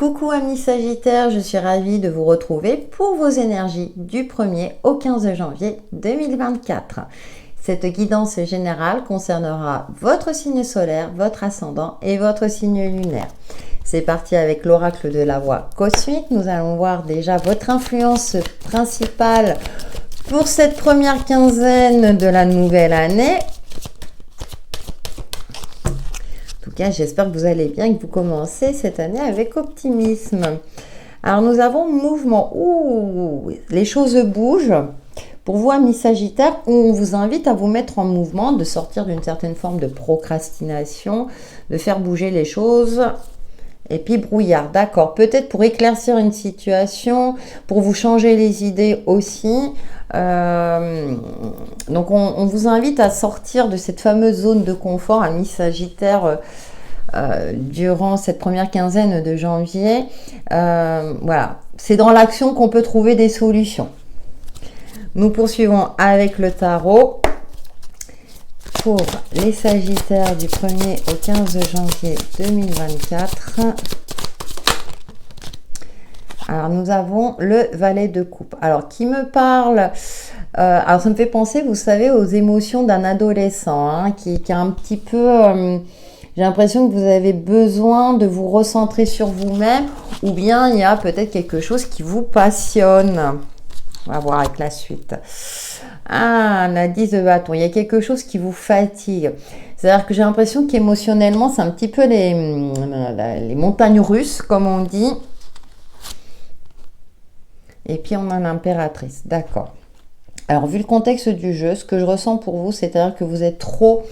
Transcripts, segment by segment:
Coucou amis Sagittaires, je suis ravie de vous retrouver pour vos énergies du 1er au 15 janvier 2024. Cette guidance générale concernera votre signe solaire, votre ascendant et votre signe lunaire. C'est parti avec l'oracle de la voix cosmique. Nous allons voir déjà votre influence principale pour cette première quinzaine de la nouvelle année. En tout cas, j'espère que vous allez bien et que vous commencez cette année avec optimisme. Alors, nous avons mouvement. Ouh, les choses bougent. Pour vous, amis Sagittaires, on vous invite à vous mettre en mouvement, de sortir d'une certaine forme de procrastination, de faire bouger les choses. Et puis brouillard, d'accord. Peut-être pour éclaircir une situation, pour vous changer les idées aussi. Donc on vous invite à sortir de cette fameuse zone de confort, amis Sagittaires, durant cette première quinzaine de janvier. Voilà, c'est dans l'action qu'on peut trouver des solutions. Nous poursuivons avec le tarot. Pour les Sagittaires du 1er au 15 janvier 2024. Alors, nous avons le valet de coupe. Alors, qui me parle alors, ça me fait penser, vous savez, aux émotions d'un adolescent, hein, qui a un petit peu... j'ai l'impression que vous avez besoin de vous recentrer sur vous-même, ou bien il y a peut-être quelque chose qui vous passionne. On va voir avec la suite. Ah, la 10 de bâton. Il y a quelque chose qui vous fatigue. C'est-à-dire que j'ai l'impression qu'émotionnellement, c'est un petit peu les montagnes russes, comme on dit. Et puis, on a l'impératrice. D'accord. Alors, vu le contexte du jeu, ce que je ressens pour vous, c'est-à-dire que vous êtes trop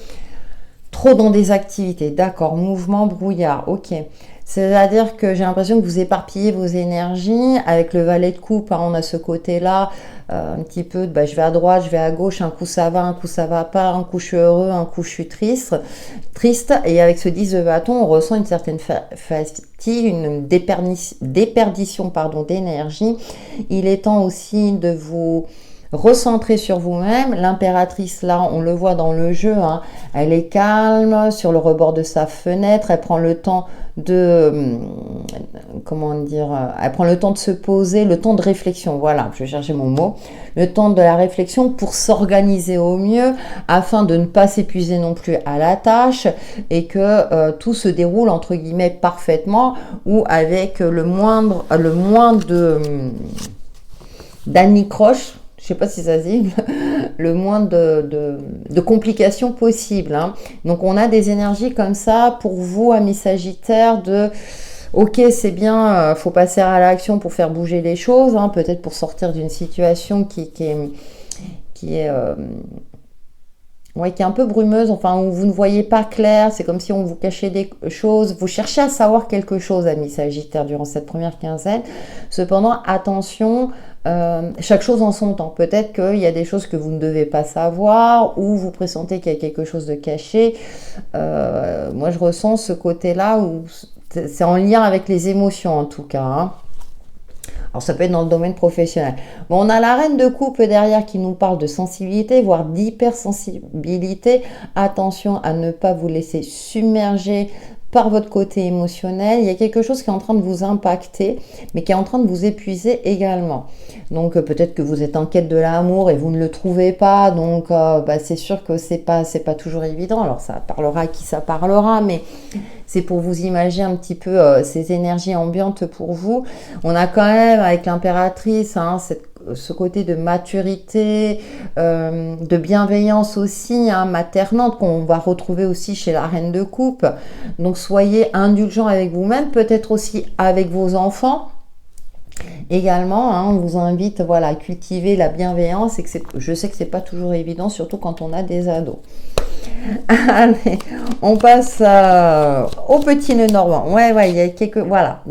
dans des activités. D'accord. Mouvement, brouillard. Ok. C'est-à-dire que j'ai l'impression que vous éparpillez vos énergies. Avec le valet de coupe, hein, on a ce côté-là, un petit peu, je vais à droite, je vais à gauche, un coup ça va pas, un coup je suis heureux, un coup je suis triste. Et avec ce 10 de bâton, on ressent une certaine fatigue, une déperdition d'énergie. Il est temps aussi de vous recentrer sur vous-même. L'impératrice, là, on le voit dans le jeu, hein, elle est calme sur le rebord de sa fenêtre, elle prend le temps de, elle prend le temps de se poser, le temps de réflexion, voilà, je vais chercher mon mot, le temps de la réflexion pour s'organiser au mieux, afin de ne pas s'épuiser non plus à la tâche, et que tout se déroule, entre guillemets, parfaitement, ou avec le moins d'anicroche, je ne sais pas si ça se dit, le moins de complications possibles. Hein. Donc, on a des énergies comme ça pour vous, amis Sagittaires, ok, c'est bien, faut passer à l'action pour faire bouger les choses, hein, peut-être pour sortir d'une situation qui est un peu brumeuse, enfin, où vous ne voyez pas clair, c'est comme si on vous cachait des choses. Vous cherchez à savoir quelque chose, amis Sagittaires, durant cette première quinzaine. Cependant, attention, chaque chose en son temps. Peut-être qu'il y a des choses que vous ne devez pas savoir, ou vous pressentez qu'il y a quelque chose de caché. Moi, je ressens ce côté-là où c'est en lien avec les émotions, en tout cas, hein. Alors, ça peut être dans le domaine professionnel. Bon, on a la reine de coupe derrière qui nous parle de sensibilité, voire d'hypersensibilité. Attention à ne pas vous laisser submerger par votre côté émotionnel. Il y a quelque chose qui est en train de vous impacter, mais qui est en train de vous épuiser également. Donc, peut-être que vous êtes en quête de l'amour et vous ne le trouvez pas. Donc, c'est sûr que c'est pas toujours évident. Alors, ça parlera à qui ça parlera, mais c'est pour vous imaginer un petit peu ces énergies ambiantes pour vous. On a quand même, avec l'impératrice, hein, ce côté de maturité, de bienveillance aussi, hein, maternante, qu'on va retrouver aussi chez la reine de coupe. Donc, soyez indulgents avec vous-même, peut-être aussi avec vos enfants. Également, hein, on vous invite à cultiver la bienveillance, et je sais que c'est pas toujours évident, surtout quand on a des ados. Allez, on passe au petit nœud normand. Il y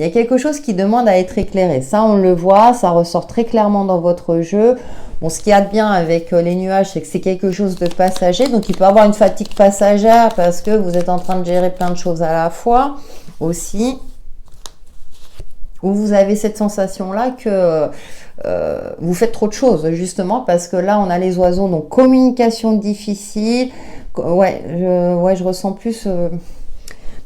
a quelque chose qui demande à être éclairé. Ça, on le voit, ça ressort très clairement dans votre jeu. Bon, ce qu'il y a de bien avec les nuages, c'est que c'est quelque chose de passager. Donc, il peut y avoir une fatigue passagère parce que vous êtes en train de gérer plein de choses à la fois aussi. Où vous avez cette sensation-là que vous faites trop de choses, justement, parce que là, on a les oiseaux, donc communication difficile. Je ressens plus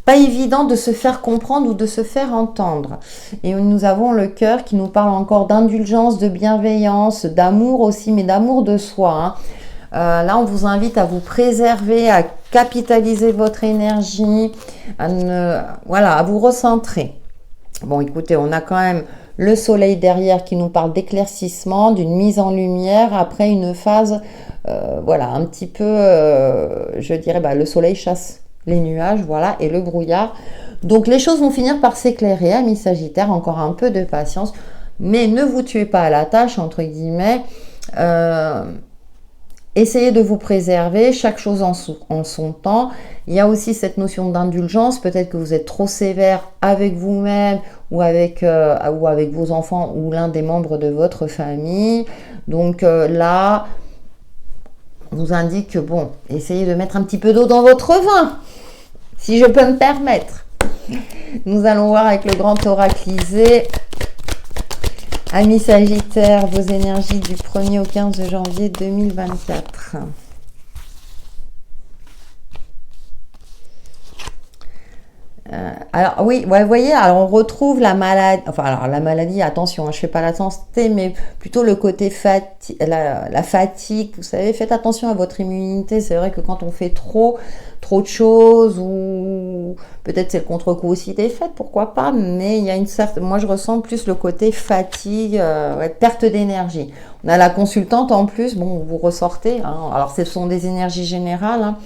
pas évident de se faire comprendre ou de se faire entendre. Et nous avons le cœur qui nous parle encore d'indulgence, de bienveillance, d'amour aussi, mais d'amour de soi. Hein. Là, on vous invite à vous préserver, à capitaliser votre énergie, voilà, à vous recentrer. Bon, écoutez, on a quand même le soleil derrière qui nous parle d'éclaircissement, d'une mise en lumière après une phase, voilà, un petit peu, je dirais, le soleil chasse les nuages, voilà, et le brouillard. Donc les choses vont finir par s'éclairer, amis Sagittaire, encore un peu de patience, mais ne vous tuez pas à la tâche, entre guillemets. Essayez de vous préserver, chaque chose en son temps. Il y a aussi cette notion d'indulgence, peut-être que vous êtes trop sévère avec vous-même ou avec vos enfants ou l'un des membres de votre famille. Donc là, on nous indique que bon, essayez de mettre un petit peu d'eau dans votre vin, si je peux me permettre. Nous allons voir avec le grand oraclisé. Amis Sagittaire, vos énergies du 1er au 15 janvier 2024. Alors oui, ouais, vous voyez, alors on retrouve la maladie, enfin alors la maladie, attention, hein, je ne fais pas la santé, mais plutôt le côté la fatigue, vous savez, faites attention à votre immunité, c'est vrai que quand on fait trop de choses, ou peut-être c'est le contre-coup aussi des fêtes, pourquoi pas, mais il y a une certaine, moi je ressens plus le côté fatigue, perte d'énergie. On a la consultante en plus, bon, vous ressortez, hein, alors ce sont des énergies générales, hein.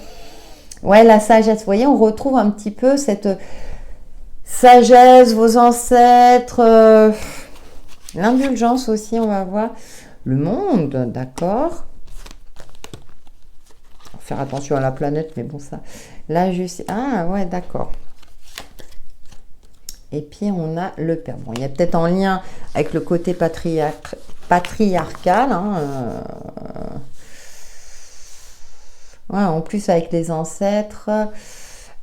Ouais, la sagesse, vous voyez, on retrouve un petit peu cette sagesse, vos ancêtres, l'indulgence aussi, on va voir. Le monde, d'accord. Faire attention à la planète, mais bon, ça. Là, ah, ouais, d'accord. Et puis, on a le père. Bon, il y a peut-être en lien avec le côté patriarcal, hein, ouais, en plus avec les ancêtres.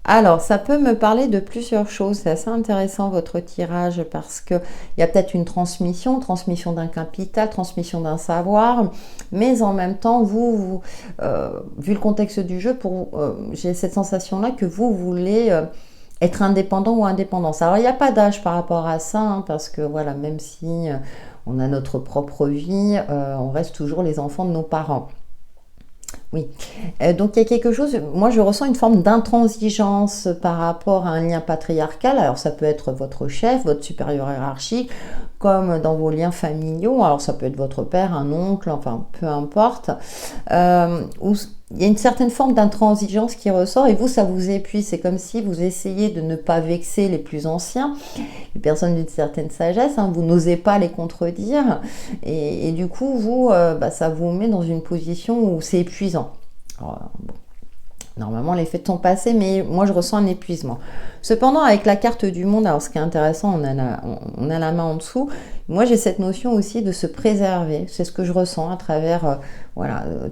Alors, ça peut me parler de plusieurs choses. C'est assez intéressant votre tirage parce qu'il y a peut-être une transmission d'un capital, transmission d'un savoir. Mais en même temps, vu le contexte du jeu, j'ai cette sensation-là que vous voulez être indépendant ou indépendance. Alors, il n'y a pas d'âge par rapport à ça, hein, parce que voilà, même si on a notre propre vie, on reste toujours les enfants de nos parents. Oui, donc il y a quelque chose, moi je ressens une forme d'intransigeance par rapport à un lien patriarcal. Alors ça peut être votre chef, votre supérieur hiérarchique, comme dans vos liens familiaux. Alors ça peut être votre père, un oncle, enfin peu importe. Où il y a une certaine forme d'intransigeance qui ressort et vous, ça vous épuise. C'est comme si vous essayez de ne pas vexer les plus anciens, les personnes d'une certaine sagesse, hein, vous n'osez pas les contredire et du coup, vous, ça vous met dans une position où c'est épuisant. Alors, bon. Normalement, les fêtes sont passées, mais moi, je ressens un épuisement. Cependant, avec la carte du monde, alors ce qui est intéressant, on a la main en dessous. Moi, j'ai cette notion aussi de se préserver. C'est ce que je ressens à travers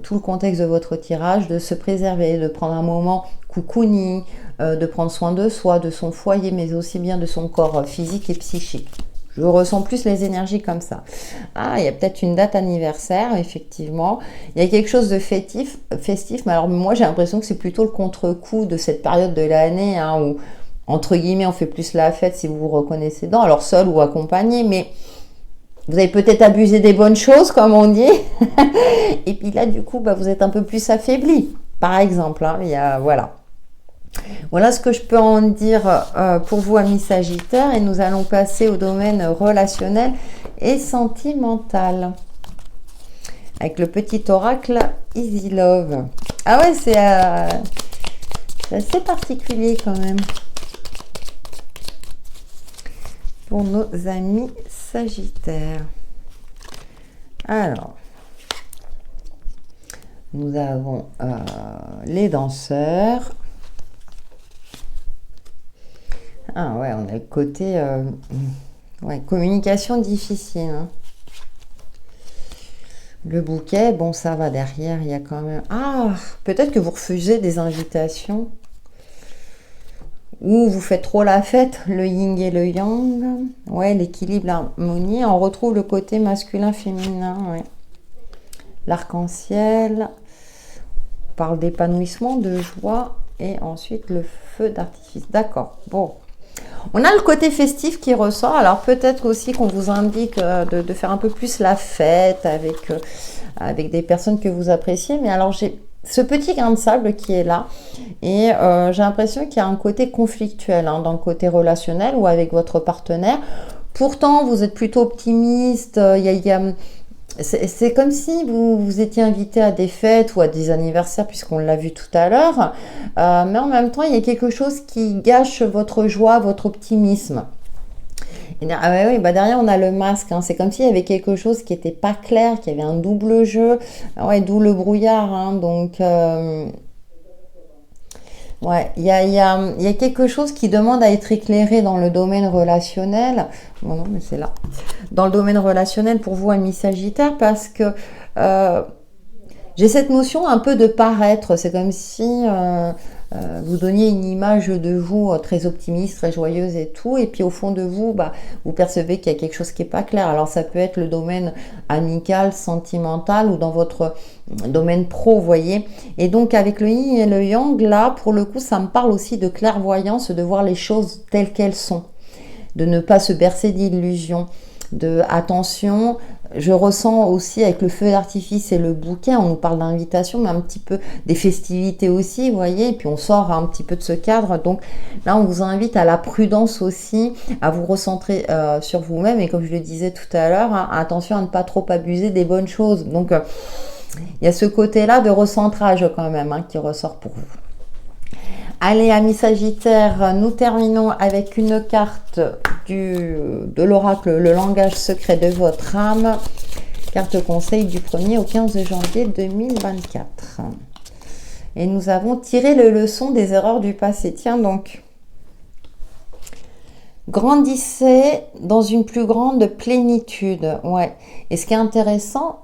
tout le contexte de votre tirage, de se préserver, de prendre un moment cocooning, de prendre soin de soi, de son foyer, mais aussi bien de son corps physique et psychique. Je ressens plus les énergies comme ça. Ah, il y a peut-être une date anniversaire, effectivement. Il y a quelque chose de festif, mais alors moi j'ai l'impression que c'est plutôt le contre-coup de cette période de l'année, hein, où, entre guillemets, on fait plus la fête si vous vous reconnaissez dedans, alors seul ou accompagné, mais vous avez peut-être abusé des bonnes choses, comme on dit. Et puis là, du coup, vous êtes un peu plus affaibli, par exemple. Hein, voilà. Voilà ce que je peux en dire pour vous, amis Sagittaires, et nous allons passer au domaine relationnel et sentimental avec le petit oracle Easy Love. Ah ouais, c'est assez particulier quand même pour nos amis Sagittaires. Alors, nous avons les danseurs. Ah ouais, on a le côté communication difficile. Hein. Le bouquet, bon, ça va derrière, il y a quand même... Ah, peut-être que vous refusez des invitations. Ou vous faites trop la fête, le yin et le yang. Ouais, l'équilibre, l'harmonie. On retrouve le côté masculin-féminin, ouais. L'arc-en-ciel. On parle d'épanouissement, de joie. et ensuite le feu d'artifice. D'accord, bon. On a le côté festif qui ressort. Alors peut-être aussi qu'on vous indique de faire un peu plus la fête avec des personnes que vous appréciez. Mais alors j'ai ce petit grain de sable qui est là. Et j'ai l'impression qu'il y a un côté conflictuel dans le côté relationnel ou avec votre partenaire. Pourtant, vous êtes plutôt optimiste. C'est comme si vous étiez invité à des fêtes ou à des anniversaires, puisqu'on l'a vu tout à l'heure. Mais en même temps, il y a quelque chose qui gâche votre joie, votre optimisme. Et, oui, derrière, on a le masque. C'est comme s'il y avait quelque chose qui n'était pas clair, qu'il y avait un double jeu. Ouais, d'où le brouillard. Donc, ouais, il y a quelque chose qui demande à être éclairé dans le domaine relationnel. Bon, non, mais c'est là. Dans le domaine relationnel pour vous, amis Sagittaire, parce que j'ai cette notion un peu de paraître. C'est comme si vous donniez une image de vous très optimiste, très joyeuse et tout. Et puis au fond de vous, vous percevez qu'il y a quelque chose qui n'est pas clair. Alors ça peut être le domaine amical, sentimental ou dans votre domaine pro, vous voyez. Et donc avec le yin et le yang, là, pour le coup, ça me parle aussi de clairvoyance, de voir les choses telles qu'elles sont. De ne pas se bercer d'illusions. De attention, je ressens aussi avec le feu d'artifice et le bouquet, on nous parle d'invitation, mais un petit peu des festivités aussi, vous voyez, et puis on sort un petit peu de ce cadre. Donc là, on vous invite à la prudence aussi, à vous recentrer sur vous-même, et comme je le disais tout à l'heure, attention à ne pas trop abuser des bonnes choses. Donc il y a ce côté-là de recentrage quand même qui ressort pour vous. Allez, amis Sagittaires, nous terminons avec une carte de l'oracle, le langage secret de votre âme. Carte conseil du 1er au 15 janvier 2024. Et nous avons tiré les leçons des erreurs du passé. Tiens donc. Grandissez dans une plus grande plénitude. Ouais. Et ce qui est intéressant,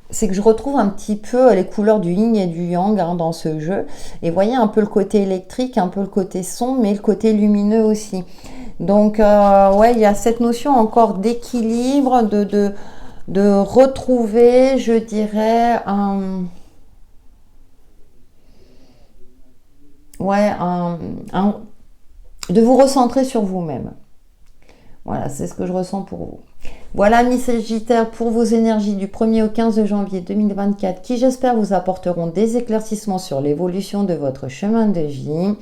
c'est que je retrouve un petit peu les couleurs du yin et du yang dans ce jeu. Et voyez un peu le côté électrique, un peu le côté son, mais le côté lumineux aussi. Donc, ouais, il y a cette notion encore d'équilibre, de retrouver, je dirais, de vous recentrer sur vous-même. Voilà, c'est ce que je ressens pour vous. Voilà, mes Sagittaires, pour vos énergies du 1er au 15 janvier 2024, qui j'espère vous apporteront des éclaircissements sur l'évolution de votre chemin de vie.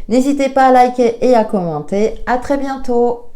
N'hésitez pas à liker et à commenter. À très bientôt.